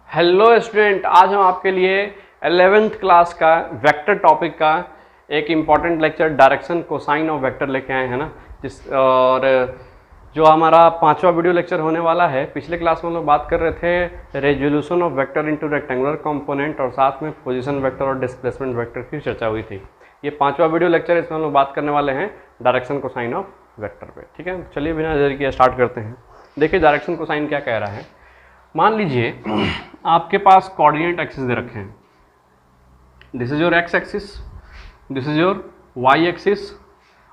Hello student, आज हम आपके लिए 11th क्लास का वेक्टर टॉपिक का एक important lecture direction cosine of vector लेके आए हैं ना। और जो हमारा 5वां वीडियो लेक्चर होने वाला है, पिछले क्लास में हम लोग बात कर रहे थे resolution of vector into rectangular component और साथ में पोजीशन वेक्टर और डिस्प्लेसमेंट वेक्टर की चर्चा हुई थी। ये 5वां वीडियो लेक्चर, इसमें हम लोग बात करने वाले हैं डायरेक्शन कोसाइन ऑफ वेक्टर पे। ठीक है, चलिए बिना देरी किए स्टार्ट करते हैं। देखिए डायरेक्शन कोसाइन क्या कह रहा है। मान लीजिए आपके पास कोऑर्डिनेट एक्सिस दे रखे हैं, this is your x axis, this is your y axis,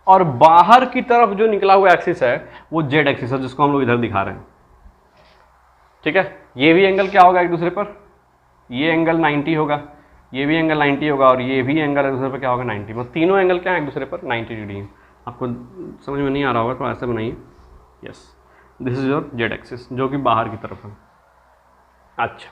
और बाहर की तरफ जो निकला हुआ एक्सिस है वो जेड एक्सिस है, जिसको हम लोग इधर दिखा रहे हैं। ठीक है, ये भी एंगल क्या होगा एक दूसरे पर, ये एंगल 90 होगा, ये भी एंगल 90 होगा, और ये भी एंगल एक दूसरे पर क्या होगा 90। मतलब तीनों एंगल क्या है एक दूसरे पर 90 डिग्री है। आपको समझ में नहीं आ रहा होगा तो ऐसे बनाइए, yes, this is your Z axis जो कि बाहर की तरफ है। अच्छा,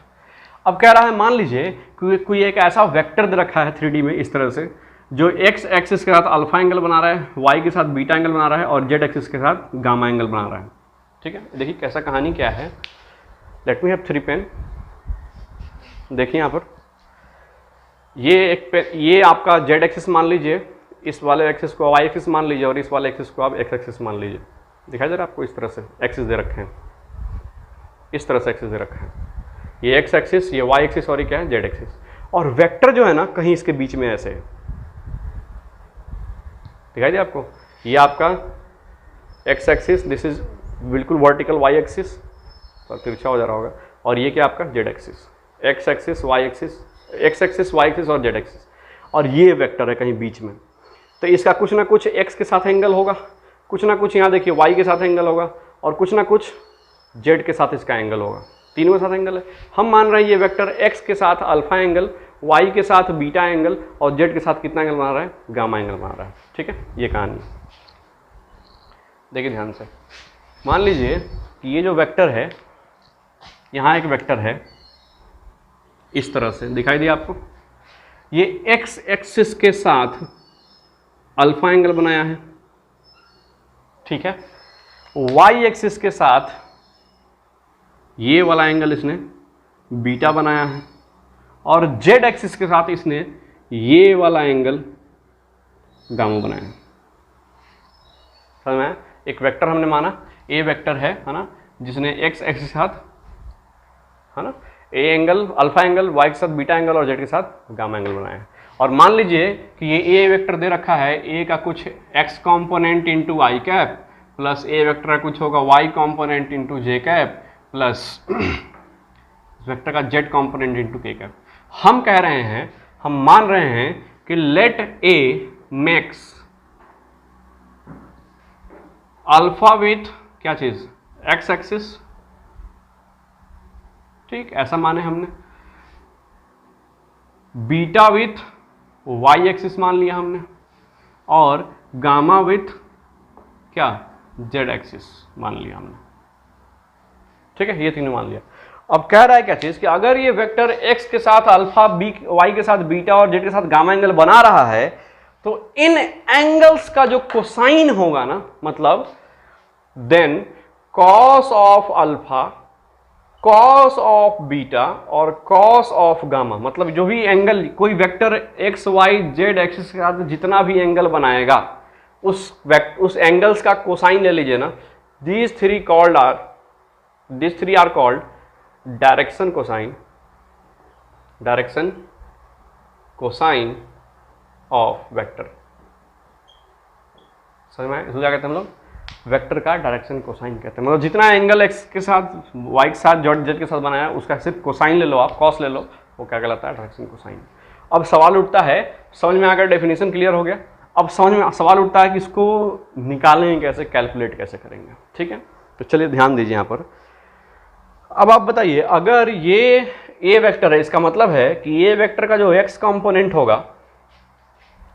अब कह रहा है मान लीजिए कोई एक ऐसा वेक्टर दे रखा है 3D में इस तरह से, जो एक्स एक्सिस के साथ अल्फा एंगल बना रहा है, वाई के साथ बीटा एंगल बना रहा है, और जेड एक्सिस के साथ गामा एंगल बना रहा है। ठीक है, देखिए कैसा कहानी क्या है। Let me have 3 pen. देखिए यहाँ पर ये आपका जेड एक्सिस मान लीजिए, इस वाले एक्सिस को वाई एक्सिस मान लीजिए, और इस वाले एक्सिस को आप एक्स एक्सिस मान लीजिए। दिखाई दे रहा है आपको, इस तरह से एक्सिस दे रखे हैं, इस तरह से एक्सिस दे रखा है, ये एक्स एक्सिस, ये वाई एक्सिस, और ये क्या है जेड एक्सिस। और वेक्टर जो है ना कहीं इसके बीच में ऐसे है, दिखाई दे आपको, ये आपका एक्स एक्सिस, दिस इज बिल्कुल वर्टिकल वाई एक्सिस, तो तिरछा हो जा रहा होगा, और ये क्या आपका z axis, x axis y axis, x axis y axis और जेड एक्सिस, और ये वेक्टर है कहीं बीच में। तो इसका कुछ ना कुछ एक्स के साथ एंगल होगा, कुछ ना कुछ यहाँ देखिए वाई के साथ एंगल होगा, और कुछ ना कुछ जेड के साथ इसका एंगल होगा। तीनों के साथ एंगल है। हम मान रहे हैं ये वेक्टर एक्स के साथ अल्फा एंगल, वाई के साथ बीटा एंगल, और जेड के साथ कितना एंगल बना रहा है, गामा एंगल बना रहा है। ठीक है, ये कहानी देखिए ध्यान से। मान लीजिए कि ये जो वेक्टर है, यहाँ एक वेक्टर है इस तरह से, दिखाई दिया आपको, ये एक्स एक्सिस के साथ अल्फा एंगल बनाया है, ठीक है, वाई एक्सिस के साथ ये वाला एंगल इसने बीटा बनाया है, और जेड एक्सिस के साथ इसने ये वाला एंगल गामा बनाया है। समझ में? एक वेक्टर हमने माना, ए वेक्टर है ना, जिसने एक्स एक्सिस के साथ, है ना, a angle alpha angle, y के साथ बीटा एंगल, और जेड के साथ गामा एंगल बनाया है। और मान लीजिए कि ये ए वेक्टर दे रखा है, ए का कुछ x component into i cap, plus a vector का कुछ होगा y component into j cap, plus vector का z component into k cap. हम कह रहे हैं, हम मान रहे हैं कि let a makes alpha with क्या चीज, एक्स एक्सिस, ठीक, ऐसा माने हमने, बीटा विथ वाई एक्सिस मान लिया हमने, और गामा विथ क्या, जेड एक्सिस मान लिया हमने। ठीक है, ये तीनों मान लिया। अब कह रहा है क्या चीज कि अगर ये वेक्टर x के साथ अल्फा, बी वाई के साथ बीटा और जेड के साथ गामा एंगल बना रहा है, तो इन एंगल्स का जो कोसाइन होगा ना, मतलब then cos of alpha, cos of beta और कॉस ऑफ गामा, मतलब जो भी एंगल कोई vector x y z axis के साथ जितना भी एंगल बनाएगा, उस एंगल्स का कोसाइन ले लीजिए ना। These three are called direction cosine of vector। समझ में? इसको क्या कहते हैं हम लोग, वेक्टर का डायरेक्शन कोसाइन कहते हैं। मतलब जितना एंगल एक्स के साथ, वाई के साथ, जेड के साथ बनाया, उसका सिर्फ कोसाइन ले लो आप, कॉस ले लो, वो क्या कहलाता है, डायरेक्शन कोसाइन। अब सवाल उठता है, समझ में आकर डेफिनेशन क्लियर हो गया, अब समझ में सवाल उठता है कि इसको निकालेंगे कैसे, कैलकुलेट कैसे करेंगे। ठीक है, तो चलिए ध्यान दीजिए यहाँ पर। अब आप बताइए, अगर ये ए वेक्टर है, इसका मतलब है कि ये वेक्टर का जो एक्स कंपोनेंट होगा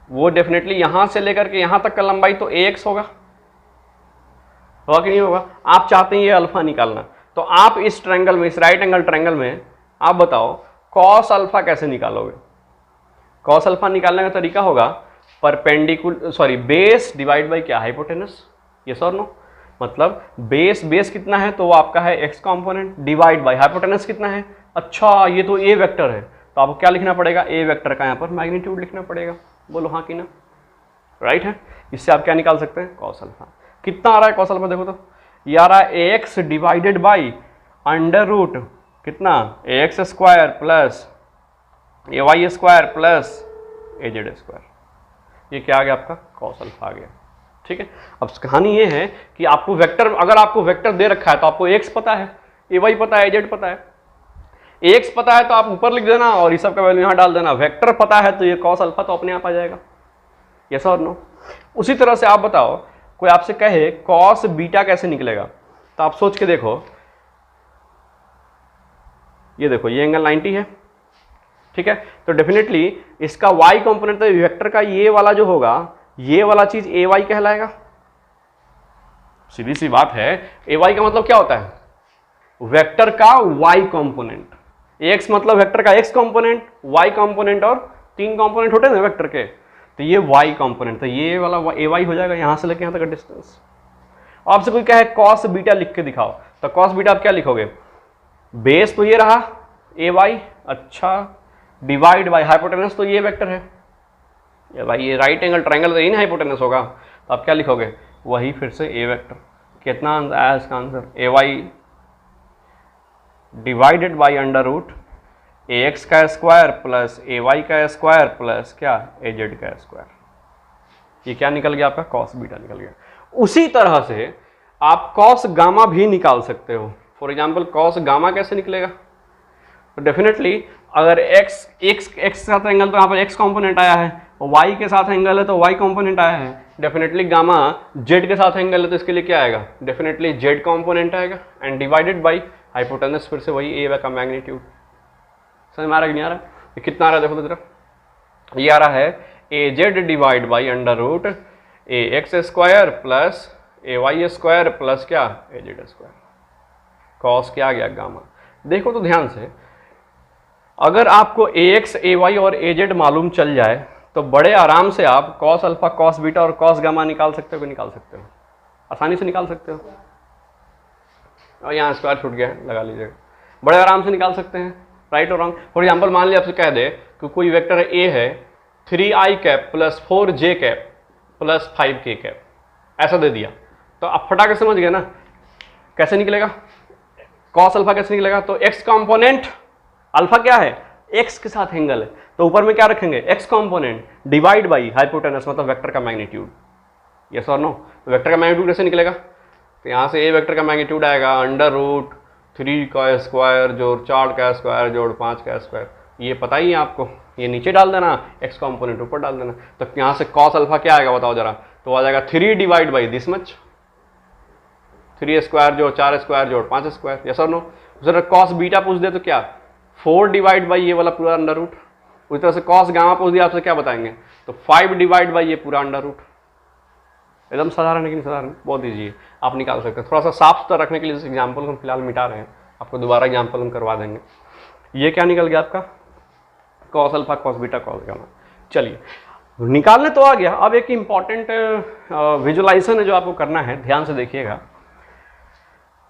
वो डेफिनेटली यहां से लेकर के यहां तक का लंबाई तो ए एक्स होगा कि नहीं होगा। आप चाहते हैं ये अल्फा निकालना, तो आप इस ट्रायंगल में, इस राइट एंगल ट्रायंगल में आप बताओ कॉस अल्फा कैसे निकालोगे। कॉस अल्फा निकालने का तरीका होगा परपेंडिकुलर, बेस डिवाइड बाई क्या, हाइपोटेनस, यस और नो। मतलब बेस कितना है तो वो आपका है x component divide by hypotenuse कितना है, अच्छा ये तो ए वेक्टर है तो आपको क्या लिखना पड़ेगा, ए वेक्टर का यहाँ पर मैग्नीट्यूड लिखना पड़ेगा। बोलो हाँ कि ना, राइट है। इससे आप क्या निकाल सकते हैं, कॉस अल्फा। कितना आ रहा है कॉस अल्फा, देखो तो ये आ रहा है a x divided by under root कितना, a x square plus a y square plus a z square. ये क्या आ गया आपका, कॉस अल्फा आ गया। ठीक है, अब कहानी ये है कि आपको वेक्टर, अगर आपको वेक्टर दे रखा है तो आपको एक्स पता है, ए वाई पता है, ए जेड पता है। एक्स पता है तो आप ऊपर लिख देना और ये सब का वैल्यू यहाँ डाल देना। वेक्टर पता है तो ये कॉस अल्फा तो अपने आप आ जाएगा। यस और नो। उसी तरह से आप बताओ, कोई आपसे कहे कॉस बीटा कैसे निकलेगा, तो आप सोच के देखो, ये देखो ये एंगल 90 है, ठीक है, तो डेफिनेटली इसका y कंपोनेंट, तो वेक्टर का ये वाला जो होगा, ये वाला चीज ए वाई कहलाएगा। सीधी सी बात है, ए वाई का मतलब क्या होता है, वेक्टर का y कंपोनेंट। एक्स मतलब वेक्टर का x कंपोनेंट, y कंपोनेंट और 3 कंपोनेंट होते हैं ना वेक्टर के, तो ये y कंपोनेंट, तो ये वाला ए वाई हो जाएगा, यहां से लेके यहां तक का डिस्टेंस। आपसे कोई कहे कॉस बीटा लिख के दिखाओ, तो कॉस बीटा आप क्या लिखोगे, बेस तो ये रहा ए वाई, अच्छा, डिवाइड बाय हाइपोटेनस तो ये वेक्टर है, ये भाई ये राइट एंगल ट्रायंगल तो यही ना हाइपोटेनस होगा, तो आप क्या लिखोगे, वही फिर से ए वेक्टर। कितना आया इसका answer, a y divided by under root a x का स्क्वायर प्लस ए वाई का स्क्वायर प्लस क्या, ए जेड का स्क्वायर। ये क्या निकल गया आपका, कॉस बीटा निकल गया। उसी तरह से आप कॉस गामा भी निकाल सकते हो। फॉर एग्जाम्पल कॉस गामा कैसे निकलेगा, तो डेफिनेटली अगर x के साथ एंगल तो यहाँ पर x कंपोनेंट आया है, और y के साथ एंगल है तो y कंपोनेंट आया है। डेफिनेटली गामा z के साथ एंगल है तो इसके लिए क्या आएगा, डेफिनेटली z कंपोनेंट आएगा एंड डिवाइडेड बाई हाइपोटेनस, फिर से वही a का मैग्नीट्यूड। समझ में आ रहा है कि नहीं आ रहा है, ये कितना आ रहा है देखो तो जरा, ये आ रहा है a z divide by under root a x square plus a y square plus क्या, ए जेड स्क्वायर। कॉस क्या आ गया, गामा। देखो तो ध्यान से, अगर आपको ए एक्स ए वाई और ए जेड मालूम चल जाए तो बड़े आराम से आप कॉस अल्फा कॉस बीटा और कॉस गामा निकाल सकते हो कि निकाल सकते हो, आसानी से निकाल सकते हो। और यहाँ स्क्वायर छूट गया है, लगा लीजिएगा, बड़े आराम से निकाल सकते हैं, राइट और रॉन्ग। फॉर एग्जाम्पल मान लिया आपसे कह दे कि कोई वेक्टर ए है 3i cap plus 4j cap plus 5k cap, ऐसा दे दिया, तो आप फटाके समझ गए ना कैसे निकलेगा, कॉस अल्फा कैसे निकलेगा। तो एक्स कंपोनेंट, अल्फा क्या है, एक्स के साथ एंगल है, तो ऊपर में क्या रखेंगे, x component divide by hypotenuse मतलब वेक्टर का मैग्नीट्यूड। यस और नो। तो वेक्टर का मैग्नीट्यूड कैसे निकलेगा, तो यहाँ से ए वेक्टर का मैग्नीट्यूड आएगा अंडर रूट 3 का स्क्वायर जोड़ 4 का स्क्वायर जोड़ 5 का स्क्वायर। ये पता ही है आपको, ये नीचे डाल देना, एक्स कंपोनेंट ऊपर डाल देना। तो यहाँ से कॉस अल्फा क्या आएगा बताओ जरा, तो आ जाएगा 3 divide by this much, 3 square जोड़ 4 स्क्वायर जोड़ 5 स्क्वायर। यस और नो। जरा कॉस बीटा पूछ दे तो क्या, 4 डिवाइड बाई ये वाला पूरा अंडर रूट। उसी तरह से कॉस गामा पूछ दिया आपसे क्या बताएंगे, तो 5 डिवाइड बाई ये पूरा अंडर रूट। एकदम साधारण है कि नहीं साधारण, बहुत ईजी है, आप निकाल सकते हैं। थोड़ा सा साफ सुथरा रखने के लिए इस एग्जाम्पल को हम फिलहाल मिटा रहे हैं, आपको दोबारा एग्जाम्पल हम करवा देंगे। ये क्या निकल गया आपका, cos alpha cos beta cos gamma. चलिए निकालने तो आ गया, अब एक इंपॉर्टेंट विजुअलाइजेशन है जो आपको करना है, ध्यान से देखिएगा,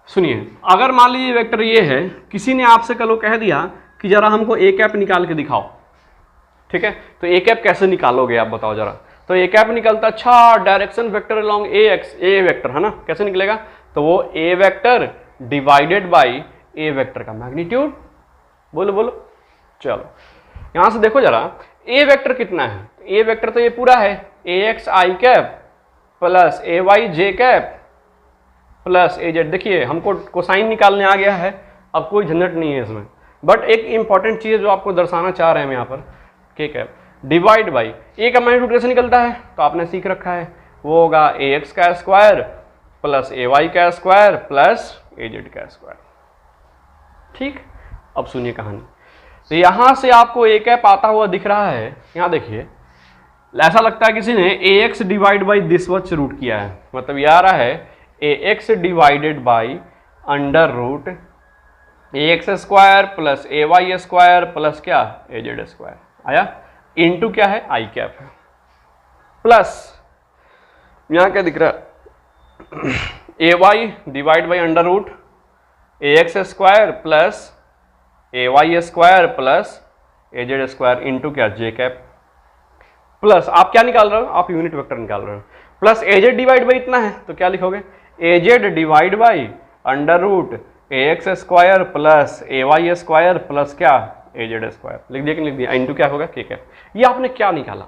सुनिए। अगर मान लीजिए वेक्टर ये है, किसी ने आपसे कल कह दिया कि जरा हमको ए कैप निकाल के दिखाओ, ठीक है, तो ए कैप कैसे निकालोगे आप बताओ जरा। तो ए कैप निकलता, अच्छा direction vector along a x, a vector है ना, कैसे निकलेगा, तो वो a vector divided by a vector का मैग्नीट्यूड। बोलो बोलो, चलो यहां से देखो जरा, ए वेक्टर कितना है, ए वेक्टर तो ये पूरा है, a x I cap plus a Y J cap plus a Z. देखिए हमको कोसाइन निकालने आ गया है, अब कोई झंझट नहीं है इसमें, बट एक इंपॉर्टेंट चीज जो आपको दर्शाना चाह रहे हैं हम यहाँ पर, के कैप डिवाइड बाई ए का मैग्नीट्यूड कैसे निकलता है, तो आपने सीख रखा है, वो होगा ए एक्स का स्क्वायर प्लस ए वाई का स्क्वायर प्लस ए जेड का स्क्वायर। ठीक, अब सुनिए कहानी। तो यहां से आपको ए कैप आता हुआ दिख रहा है, यहां देखिए, ऐसा लगता है किसी ने a x divide by this which root किया है, मतलब ये आ रहा है a x divided by under root a x square plus a y square plus क्या, ए जेड स्क्वायर आया, इनटू क्या है, आई कैप है, प्लस यहां क्या दिख रहा है, a y divide by under root a x square plus a y square plus a z square into क्या जे कैप, प्लस आप क्या निकाल रहे हो, आप यूनिट वेक्टर निकाल रहे हो, plus a z divide by इतना है तो क्या लिखोगे, a z divide by under root a x square plus a y square plus क्या ए जेड स्क्वायर, लिख दिया कि लिख दिया, इंटू क्या होगा के कैप। ये आपने क्या निकाला,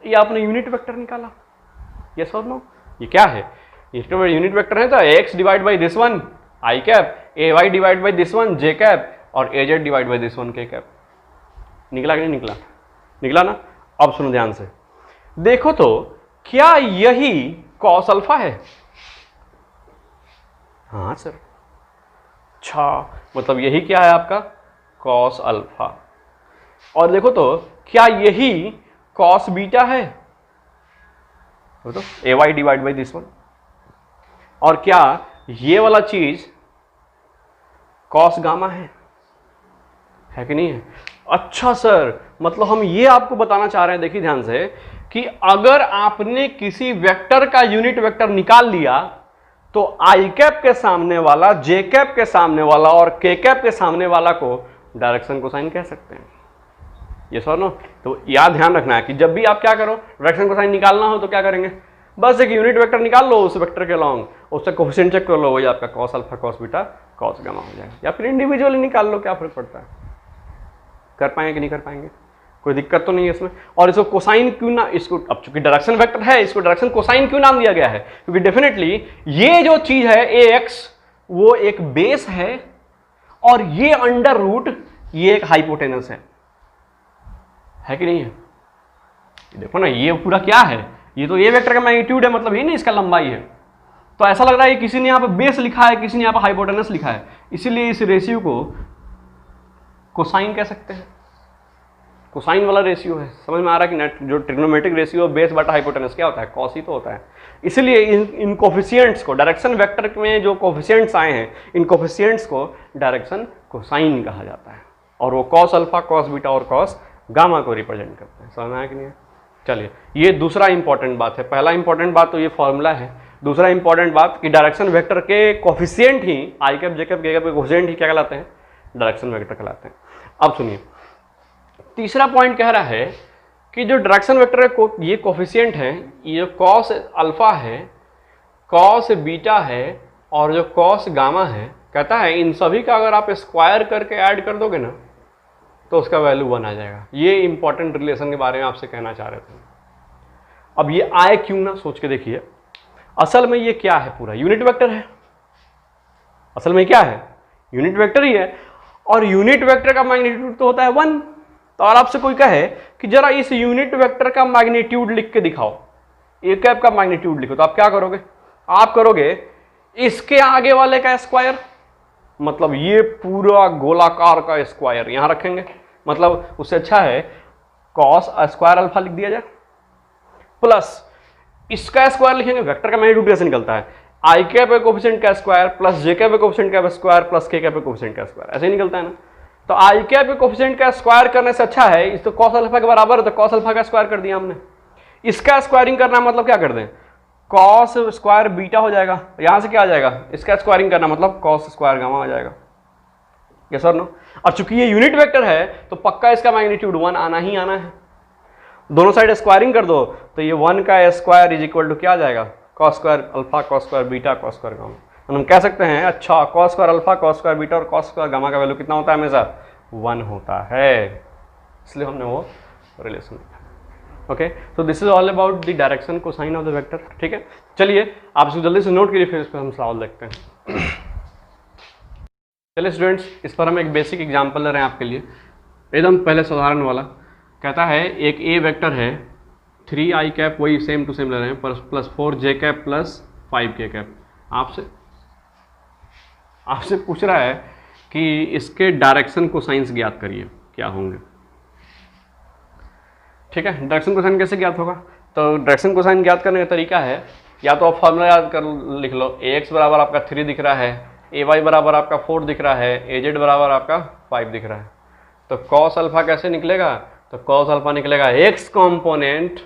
ये आपने यूनिट वेक्टर निकाला, यस और नो, ये क्या है, ये यूनिट वेक्टर है, तो x divide by this one i cap, a y divide by this one j cap और a z divide by this one k cap. निकला कि नहीं निकला, निकला ना। अब सुनो ध्यान से, देखो तो क्या यही कॉस अल्फा है, हाँ सर, अच्छा मतलब यही क्या है आपका कॉस अल्फा, और देखो तो क्या यही कॉस बीटा है, तो a y divide by this one, और क्या ये वाला चीज कॉस गामा है कि नहीं है। अच्छा सर, मतलब हम ये आपको बताना चाह रहे हैं, देखिए ध्यान से, कि अगर आपने किसी वेक्टर का यूनिट वेक्टर निकाल लिया तो आई कैप के सामने वाला, जे कैप के सामने वाला और के कैप के सामने वाला को डायरेक्शन कोसाइन कह सकते हैं, ये सर नो। तो याद ध्यान रखना है कि जब भी आप क्या करो, डायरेक्शन कोसाइन निकालना हो तो क्या करेंगे, बस एक यूनिट वेक्टर निकाल लो उस वेक्टर के लॉन्ग, उससे कोफिशिएंट चेक कर लो, वही आपका cos alpha cos beta cos gamma हो जाएगा, या फिर इंडिविजुअली निकाल लो, क्या फर्क पड़ता है, कर पाएंगे कि नहीं कर पाएंगे, कोई दिक्कत तो नहीं है इसमें। और इसको कोसाइन क्यों ना, इसको अब चूंकि डायरेक्शन वेक्टर है इसको डायरेक्शन कोसाइन क्यों नाम दिया गया है, क्योंकि डेफिनेटली ये जो चीज है ए एक्स वो एक बेस है और ये अंडर रूट ये एक हाइपोटेनस है कि नहीं है। देखो ना ये पूरा क्या है, ये तो ए वेक्टर का मैग्नीट्यूड है, मतलब ये नहीं इसका लंबाई है, तो ऐसा लग रहा है किसी ने यहाँ पे बेस लिखा है, किसी ने यहाँ पे हाइपोटेनस लिखा है, इसीलिए इस रेशियो को कोसाइन कह सकते हैं, कोसाइन वाला रेशियो है। समझ में आ रहा है कि जो ट्रिग्नोमेट्रिक रेशियो बेस बटा हाइपोटेनस क्या होता है, कॉस ही तो होता है। इसलिए इन कोफिशिएंट्स को, डायरेक्शन वेक्टर में जो कोफिशिएंट्स आए हैं, इन कोफिशिएंट्स को डायरेक्शन कोसाइन कहा जाता है, और वो कॉस अल्फा कॉस बीटा और कॉस गामा को रिप्रेजेंट करते हैं। समझ में आया कि नहीं है। चलिए ये दूसरा इंपॉर्टेंट बात है, पहला इंपॉर्टेंट बात तो ये फॉर्मूला है, दूसरा इंपॉर्टेंट बात कि डायरेक्शन वेक्टर के कोफिशिएंट ही आई कैप जे कैप के कैप के कोफिशिएंट ही क्या कहलाते हैं, डायरेक्शन वेक्टर कहलाते हैं। अब सुनिए तीसरा पॉइंट कह रहा है कि जो डायरेक्शन वेक्टर को ये कोफिशिएंट है, ये कॉस अल्फा है, कॉस बीटा है और जो कॉस गामा है, कहता है इन सभी का अगर आप स्क्वायर करके ऐड कर दोगे ना तो उसका वैल्यू 1 आ जाएगा। ये इंपॉर्टेंट रिलेशन के बारे में आपसे कहना चाह रहे थे। अब ये आए क्यों ना, सोच के देखिए, असल में ये क्या है, पूरा यूनिट वेक्टर है, असल में क्या है यूनिट वेक्टर ही है, और यूनिट वेक्टर का मैग्नीट्यूड तो होता है 1। तो और आपसे कोई कहे कि जरा इस यूनिट वेक्टर का मैग्नीट्यूड लिख के दिखाओ, ए कैप का मैग्नीट्यूड लिखो, तो आप क्या करोगे, आप करोगे इसके आगे वाले का स्क्वायर, मतलब ये पूरा गोलाकार का स्क्वायर यहां रखेंगे, मतलब उससे अच्छा है कॉस स्क्वायर अल्फा लिख दिया जाए, प्लस इसका स्क्वायर लिखेंगे, वेक्टर का मैग्नीट्यूड कैसे निकलता है, आई कैप पे कोफिशिएंट का स्क्वायर प्लस जे कैप पे कोफिशिएंट का स्क्वायर प्लस के कैप पे कोफिशिएंट का स्क्वायर, ऐसे ही निकलता है ना। तो आई कैप पे कोफिशिएंट का स्क्वायर करने से अच्छा है, इस तो कॉस अल्फा के बराबर है तो कॉस अल्फा का स्क्वायर कर दिया हमने, इसका स्क्वायरिंग करना मतलब क्या कर दें, कॉस स्क्वायर बीटा हो जाएगा, यहां से क्या आ जाएगा, इसका स्क्वायरिंग करना मतलब कॉस स्क्वायर गामा आ जाएगा, यस और नो। और चूंकि ये यूनिट वेक्टर है तो पक्का इसका मैग्नीट्यूड 1 आना ही आना है, दोनों साइड स्क्वायरिंग कर दो तो ये 1 का स्क्वायर इज इक्वल टू क्या आ जाएगा, cos square alpha cos square beta cos square gamma. हम कह सकते हैं अच्छा cos square alpha cos square beta और कॉस स्क्वायर गामा का वैल्यू कितना होता है, हमेशा 1 होता है, इसलिए हमने वो रिलेशन लिखा। ओके, तो this is all about the direction cosine of the vector. ठीक है, चलिए आप इसको जल्दी से नोट कीजिए, फिर इस पर हम सवाल देखते हैं। चलिए स्टूडेंट्स, इस पर हम एक बेसिक एग्जाम्पल ले रहे हैं आपके लिए, एकदम पहले साधारण वाला। कहता है एक ए वेक्टर है 3 आई कैप, वही सेम टू सेम ले रहे हैं, प्लस 4 जे कैप प्लस 5 के कैप। आपसे पूछ रहा है कि इसके डायरेक्शन कोसाइंस ज्ञात करिए, क्या होंगे। ठीक है, डायरेक्शन कोसाइन कैसे ज्ञात होगा, तो डायरेक्शन कोसाइन ज्ञात करने का तरीका है, या तो आप फॉर्मूला याद कर लिख लो, ए एक्स बराबर आपका 3 दिख रहा है, ए वाई बराबर आपका 4 दिख रहा है, ए जेड बराबर आपका 5 दिख रहा है। तो कॉस अल्फा कैसे निकलेगा, तो कॉस अल्फा निकलेगा x component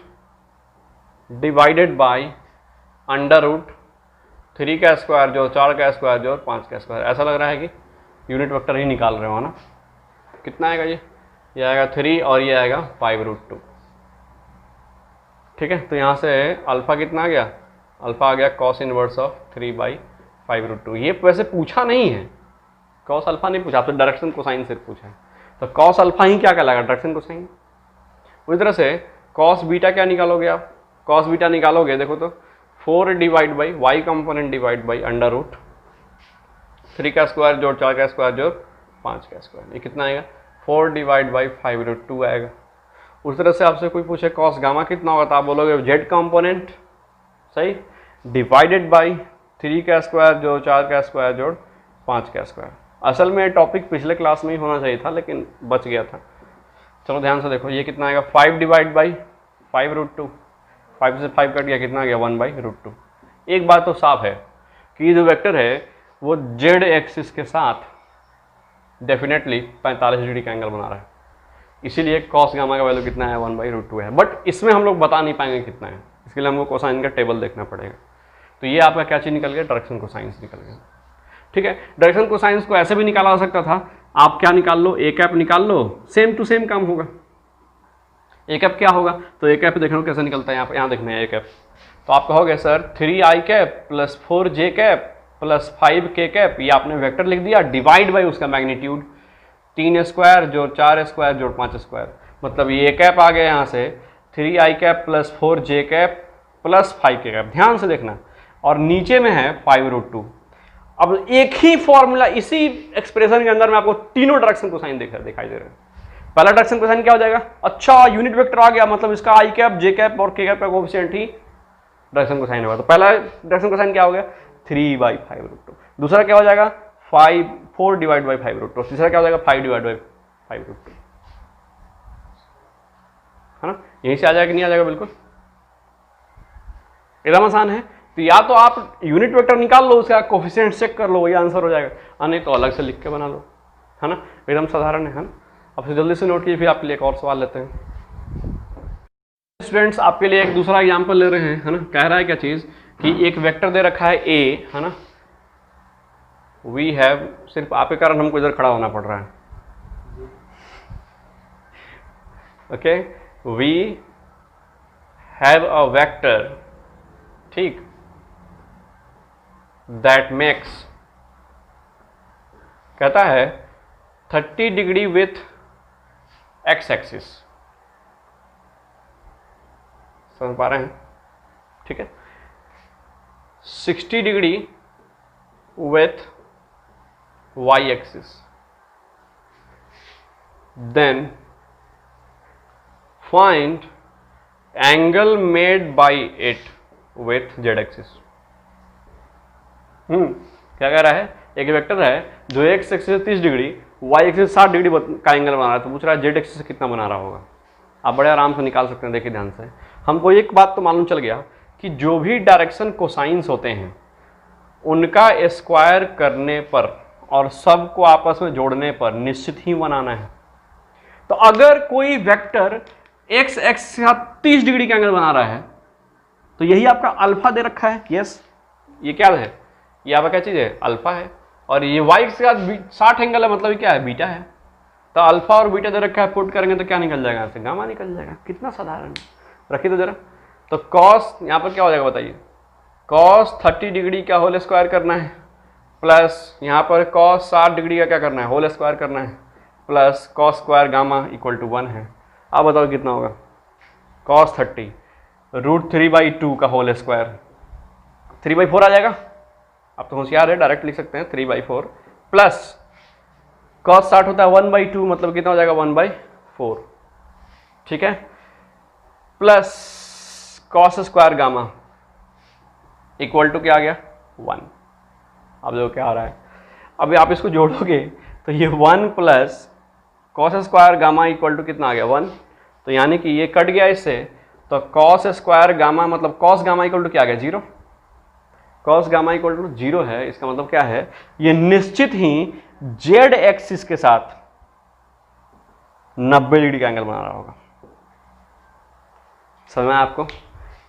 divided by under root 3 का स्क्वायर जोड़ 4 का स्क्वायर जोड़ 5 का स्क्वायर। ऐसा लग रहा है कि यूनिट वेक्टर ही निकाल रहे हो ना। कितना आएगा ये आएगा 3 और ये आएगा 5√2। ठीक है, तो यहाँ से अल्फा कितना आ गया, अल्फा आ गया cos इनवर्स ऑफ 3/5√2। ये वैसे पूछा नहीं है, cos अल्फा नहीं पूछा, आपसे डायरेक्शन कोसाइन सिर्फ पूछा है। तो cos अल्फा ही क्या कहलाएगा, डायरेक्शन कोसाइन। उसी तरह से cos बीटा क्या निकालोगे आप, cos बीटा निकालोगे देखो तो 4 divide by y component divide by under root 3 का स्क्वायर जोड़ 4 का स्क्वायर जोड़ 5 का स्क्वायर। ये कितना आएगा 4 डिवाइड बाई 5√2 आएगा। उस तरह से आपसे कोई पूछे cos गामा कितना होगा तो आप बोलोगे z कंपोनेंट सही डिवाइडेड बाई 3 का स्क्वायर जोड़ 4 का स्क्वायर जोड़ 5 का स्क्वायर। असल में टॉपिक पिछले क्लास में ही होना चाहिए था लेकिन बच गया था। चलो ध्यान से देखो, ये कितना आएगा 5 डिवाइड बाई 5√2, 5 से 5 कट गया, कितना आ गया 1/√2। एक बात तो साफ है कि ये जो वेक्टर है वो जेड एक्सिस के साथ डेफिनेटली 45 डिग्री का एंगल बना रहा है, इसीलिए कॉस गामा का वैल्यू कितना है 1/√2 है। बट इसमें हम लोग बता नहीं पाएंगे कितना है, इसके लिए हमको कोसाइन का टेबल देखना पड़ेगा। तो ये आपका क्या चीज़ निकल गया, डायरेक्शन कोसाइंस निकल गया। ठीक है, डायरेक्शन कोसाइंस को ऐसे भी निकाला जा सकता था, आप क्या निकाल लो, ए कैप निकाल लो, सेम टू सेम काम होगा। ए कैप क्या होगा, तो ए कैप देखना कैसे निकलता है, यहाँ देखना है ए कैप। तो आप कहोगे sir 3i cap plus 4j cap plus 5k cap, ये आपने वेक्टर लिख दिया डिवाइड बाई उसका मैग्नीट्यूड 3 स्क्वायर जोड़ 4 स्क्वायर जोड़ 5 स्क्वायर। मतलब ये कैप आ गया यहाँ से 3i cap plus 4j cap plus 5k cap, ध्यान से देखना, और नीचे में है 5√2। अब एक ही फॉर्मूला इसी एक्सप्रेशन के अंदर में आपको तीनों डायरेक्शन कोसाइन दिखाई दे रहे हैं। पहला डायरेक्शन कोसाइन क्या हो जाएगा, अच्छा यूनिट वेक्टर आ गया, मतलब इसका आई कैप जे कैप और के कैप का कोएफिशिएंट ही डायरेक्शन कोसाइन होगा। तो पहला डायरेक्शन कोसाइन क्या हो गया 3/5√2। दूसरा क्या हो जाएगा 4 डिवाइड बाई 5√2। तीसरा क्या हो जाएगा 5 डिवाइड बाई 5√2, है ना। यहीं से आ जाएगा कि नहीं आ जाएगा, बिल्कुल एकदम आसान है। तो या तो आप यूनिट वेक्टर निकाल लो, उसका कोफिशिएंट चेक कर लो, वही आंसर हो जाएगा, नहीं तो अलग से लिख के बना लो, है ना, एकदम साधारण है ना। अब से जल्दी से नोट कीजिए, फिर आपके लिए एक और सवाल लेते हैं। स्टूडेंट्स आपके लिए एक दूसरा एग्जांपल ले रहे हैं, है ना। कह रहा है क्या चीज कि एक वेक्टर दे रखा है ए, है ना, वी हैव, सिर्फ आपके कारण हमको इधर खड़ा होना पड़ रहा है, okay, we have a vector, ठीक, दैट मेक्स, कहता है 30 डिग्री विथ एक्स एक्सिस, समझ पा रहे हैं, ठीक है, 60 degree with y axis, then find angle made by it with z axis. क्या कह रहा है, एक वेक्टर है जो एक्स एक्सिस से 30 डिग्री, वाई एक्सिस 60 डिग्री का एंगल बना रहा है, तो पूछ रहा है जेड एक्सिस से कितना बना रहा होगा। आप बड़े आराम से निकाल सकते हैं, देखिए ध्यान से। हमको एक बात तो मालूम चल गया कि जो भी डायरेक्शन कोसाइंस होते हैं उनका स्क्वायर करने पर और सबको आपस में जोड़ने पर निश्चित ही बनाना है। तो अगर कोई वेक्टर एक्स एक्सिस के साथ 30 डिग्री का एंगल बना रहा है तो यही आपका अल्फा दे रखा है, यस, ये क्या है, ये आपका क्या चीज है, अल्फा है, और ये वाई के साथ 60 एंगल है, मतलब क्या है, बीटा है। तो अल्फा और बीटा दे रखा है, पुट करेंगे तो क्या निकल जाएगा, यहाँ से गामा निकल जाएगा। कितना साधारण, रखिए तो जरा। तो कॉस यहाँ पर क्या हो जाएगा बताइए, कॉस 30 डिग्री का होल स्क्वायर करना है, प्लस यहाँ पर कॉस 60 डिग्री का क्या करना है, होल स्क्वायर करना है, plus cos square gamma equal to 1 है। आप बताओ कितना होगा, कॉस 30 √3/2 का होल स्क्वायर 3/4 आ जाएगा। अब तो होशियार है, डायरेक्ट लिख सकते हैं 3/4, प्लस कॉस 60 होता है 1/2, मतलब कितना हो जाएगा 1/4, ठीक है, plus cos square gamma equal to क्या आ गया 1। अब देखो क्या आ रहा है, अभी आप इसको जोड़ोगे तो ये 1 plus cos square gamma equal to कितना आ गया 1, तो यानी कि ये कट गया इससे, तो कॉस स्क्वायर गामा मतलब कॉस गामा इक्वल टू क्या आ गया 0, कॉस गामा इक्वल टू 0 है। इसका मतलब क्या है, ये निश्चित ही जेड एक्सिस के साथ 90 डिग्री का एंगल बना रहा होगा। समझ में आपको,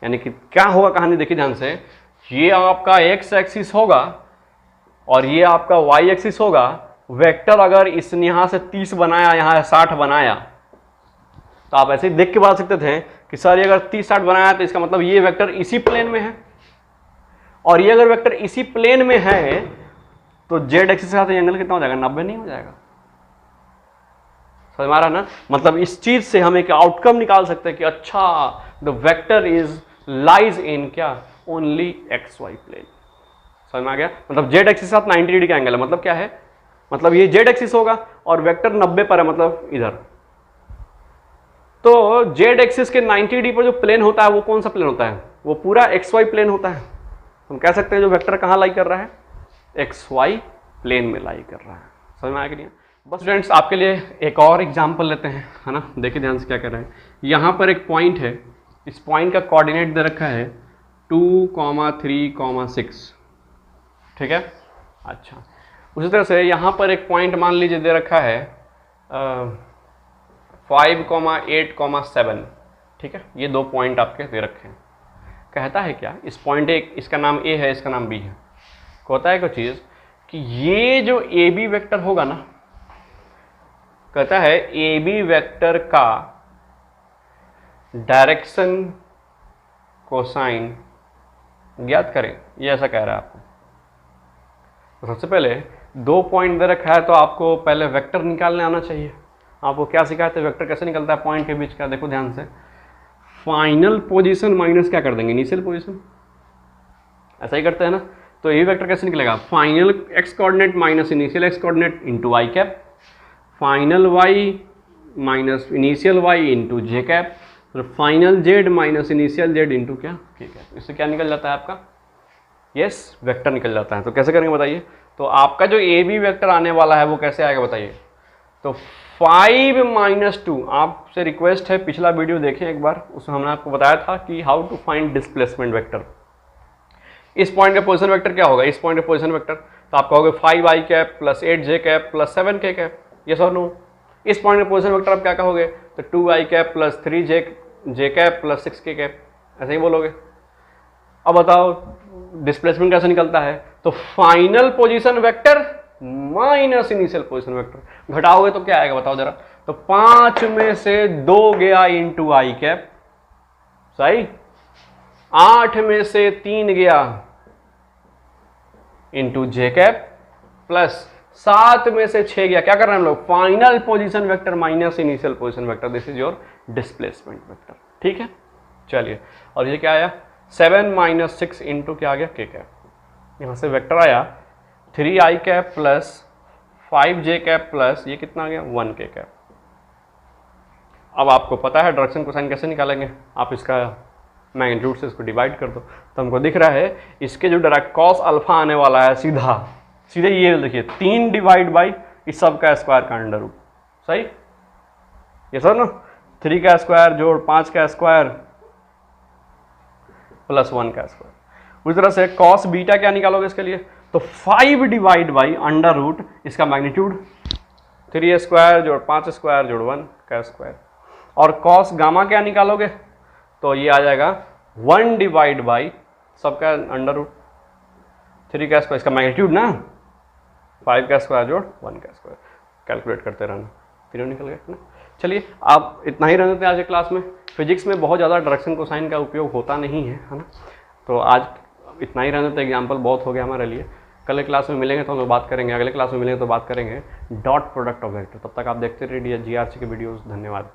यानी कि क्या होगा कहानी, देखिए ध्यान से, ये आपका एक्स एक्सिस होगा और ये आपका वाई एक्सिस होगा। वेक्टर अगर इस यहाँ से 30 बनाया, यहाँ 60 बनाया, तो आप ऐसे ही देख के बता सकते थे कि सर ये अगर 30-60 बनाया तो इसका मतलब ये वेक्टर इसी प्लेन में है, और ये अगर वेक्टर इसी प्लेन में है तो जेड एक्सिस के साथ एंगल कितना हो जाएगा, 90 नहीं हो जाएगा। समझ में आ रहा ना? मतलब इस चीज से हम एक आउटकम निकाल सकते हैं कि अच्छा the vector is lies in क्या, ओनली एक्स वाई प्लेन। समझ में आ गया? मतलब जेड एक्सिस के साथ 90 डिग्री का एंगल है, मतलब क्या है, मतलब ये जेड एक्सिस होगा और वेक्टर 90 पर है, मतलब इधर। तो जेड एक्सिस के 90 डिग्री पर जो प्लेन होता है वो कौन सा प्लेन होता है, वो पूरा एक्स वाई प्लेन होता है। हम कह सकते हैं जो वेक्टर कहाँ लाई कर रहा है, एक्स वाई प्लेन में लाई कर रहा है। समझ में आया कि नहीं? बस स्टूडेंट्स आपके लिए एक और एग्जांपल लेते हैं, है ना? देखिए ध्यान से क्या कर रहे हैं। यहाँ पर एक पॉइंट है, इस पॉइंट का कोऑर्डिनेट दे रखा है 2, 3, 6, ठीक है। अच्छा, उसी तरह से यहाँ पर एक पॉइंट मान लीजिए दे रखा है 5, 8, 7, ठीक है। ये दो पॉइंट आपके दे रखे हैं। कहता है क्या, इस पॉइंट एक, इसका नाम ए है, इसका नाम बी है। कहता है कोई चीज़ कि ये जो ए बी वेक्टर होगा ना, कहता है ए बी वेक्टर का डायरेक्शन कोसाइन ज्ञात करें, ये ऐसा कह रहा है आपको। तो सबसे पहले दो पॉइंट दे रखा है तो आपको पहले वेक्टर निकालने आना चाहिए। आपको क्या सिखाया था, वेक्टर कैसे निकलता है पॉइंट के बीच का। देखो ध्यान से, फाइनल पोजीशन माइनस क्या कर देंगे, इनिशियल पोजीशन, ऐसा ही करते हैं ना। तो ये वेक्टर कैसे निकलेगा, final x coordinate minus initial x coordinate into i cap, final y minus initial y into j cap, और final z minus initial z into क्या, के कैप। इससे क्या निकल जाता है आपका, यस वेक्टर निकल जाता है। तो कैसे करेंगे बताइए। तो आपका जो ए बी वेक्टर आने वाला है वो कैसे आएगा बताइए। तो 5 - 2, आपसे रिक्वेस्ट है पिछला वीडियो देखें एक बार, उसमें हमने आपको बताया था कि how to find displacement vector. इस पॉइंट का पोजीशन वेक्टर क्या होगा, इस पॉइंट का पोजीशन वेक्टर तो आप कहोगे 5i cap plus 8j cap plus 7k cap, yes और नो। इस पॉइंट का पोजीशन वेक्टर आप क्या कहोगे, तो 2i cap plus 3j cap plus 6k cap, ऐसे ही बोलोगे। अब बताओ डिस्प्लेसमेंट कैसे निकलता है, तो final position vector minus initial position vector, घटाओगे तो क्या आएगा बताओ जरा। तो 5 में से 2 गया इंटू आई कैप, सही। 8 में से 3 गया इंटू जे कैप, प्लस 7 में से 6 गया, क्या कर रहे हैं हम लोग, final position vector minus initial position vector, this is your displacement vector, ठीक है। चलिए, और ये क्या आया, 7 - 6 इंटू क्या आ गया, के कैप। यहाँ से वेक्टर आया 3i cap plus 5j cap plus ये कितना आ गया, 1k कैप। अब आपको पता है डायरेक्शन कोसाइन कैसे निकालेंगे, आप इसका मैग्नीट्यूड से इसको डिवाइड कर दो, तो हमको दिख रहा है इसके जो डायरेक्ट कॉस अल्फा आने वाला है सीधे ये देखिए 3 डिवाइड बाई इस सब का स्क्वायर का अंडर रूट, सही ये सर ना, 3 का स्क्वायर जोड़ 5 का स्क्वायर प्लस 1 का स्क्वायर। उसी तरह से कॉस बीटा क्या निकालोगे इसके लिए, तो 5 डिवाइड बाई अंडर रूट इसका मैग्नीट्यूड 3 स्क्वायर जोड़ 5 स्क्वायर जोड़ 1 का स्क्वायर। और कॉस गामा क्या निकालोगे, तो ये आ जाएगा 1 डिवाइड बाई सबका अंडर रूट 3 का स्क्वायर, इसका मैग्नीट्यूड ना 5 का स्क्वायर जोड़ 1 का स्क्वायर। कैलकुलेट करते रहना, तीनों निकल गए ना। चलिए आप इतना ही रहने थे आज के क्लास में। फिजिक्स में बहुत ज़्यादा डायरेक्शन कोसाइन का उपयोग होता नहीं है ना, तो आज इतना ही रहने थे, एग्जाम्पल बहुत हो गया हमारे लिए। कल क्लास में मिलेंगे तो हम लोग बात करेंगे, अगले क्लास में मिलेंगे तो बात करेंगे डॉट प्रोडक्ट ऑफ वेक्टर। तब तक आप देखते रहिए GRC के वीडियोस। धन्यवाद।